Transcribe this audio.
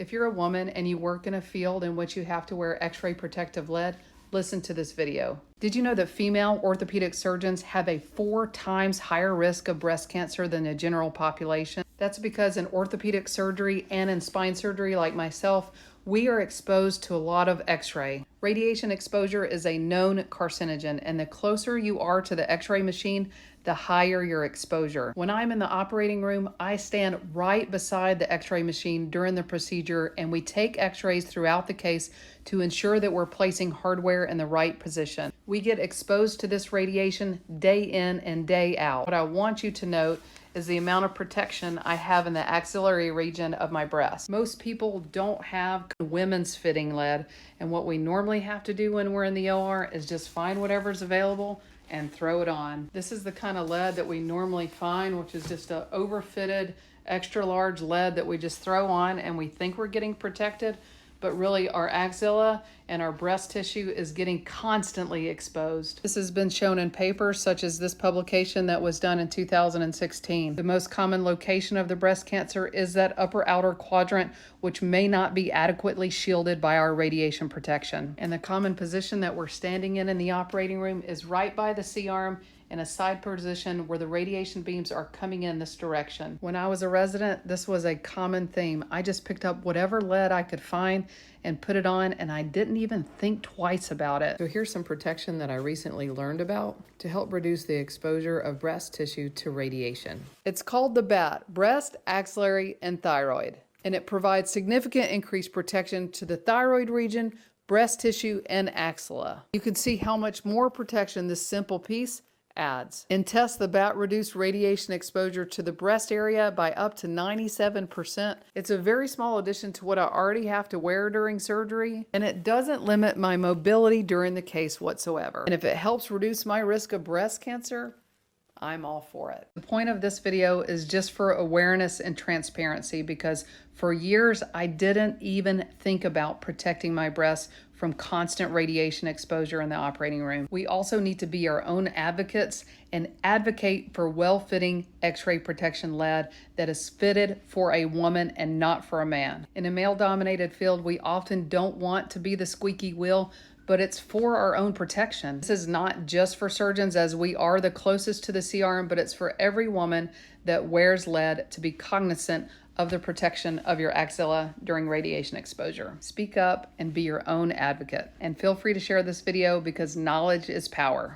If you're a woman and you work in a field in which you have to wear X-ray protective lead, listen to this video. Did you know that female orthopedic surgeons have a 4 times higher risk of breast cancer than the general population? That's because in orthopedic surgery and in spine surgery like myself, we are exposed to a lot of X-ray. Radiation exposure is a known carcinogen, and the closer you are to the X-ray machine, the higher your exposure. When I'm in the operating room, I stand right beside the X-ray machine during the procedure, and we take X-rays throughout the case to ensure that we're placing hardware in the right position. We get exposed to this radiation day in and day out. What I want you to note is the amount of protection I have in the axillary region of my breast. Most people don't have women's fitting lead, and what we normally have to do when we're in the OR is just find whatever's available and throw it on. This is the kind of lead that we normally find, which is just a overfitted, extra large lead that we just throw on and we think we're getting protected, but really our axilla and our breast tissue is getting constantly exposed. This has been shown in papers such as this publication that was done in 2016. The most common location of the breast cancer is that upper outer quadrant, which may not be adequately shielded by our radiation protection. And the common position that we're standing in the operating room is right by the C-arm in a side position where the radiation beams are coming in this direction. When I was a resident, this was a common theme. I just picked up whatever lead I could find and put it on, and I didn't even think twice about it. So here's some protection that I recently learned about to help reduce the exposure of breast tissue to radiation. It's called the BAT, breast, axillary, and thyroid, and it provides significant increased protection to the thyroid region, breast tissue, and axilla. You can see how much more protection this simple piece adds. In tests, the BAT reduced radiation exposure to the breast area by up to 97%. It's a very small addition to what I already have to wear during surgery, and it doesn't limit my mobility during the case whatsoever. And if it helps reduce my risk of breast cancer, I'm all for it. The point of this video is just for awareness and transparency, because for years I didn't even think about protecting my breasts from constant radiation exposure in the operating room. We also need to be our own advocates and advocate for well-fitting X-ray protection lead that is fitted for a woman and not for a man. In a male-dominated field, we often don't want to be the squeaky wheel, but it's for our own protection. This is not just for surgeons, as we are the closest to the C-arm, but it's for every woman that wears lead to be cognizant of the protection of your axilla during radiation exposure. Speak up and be your own advocate. And feel free to share this video because knowledge is power.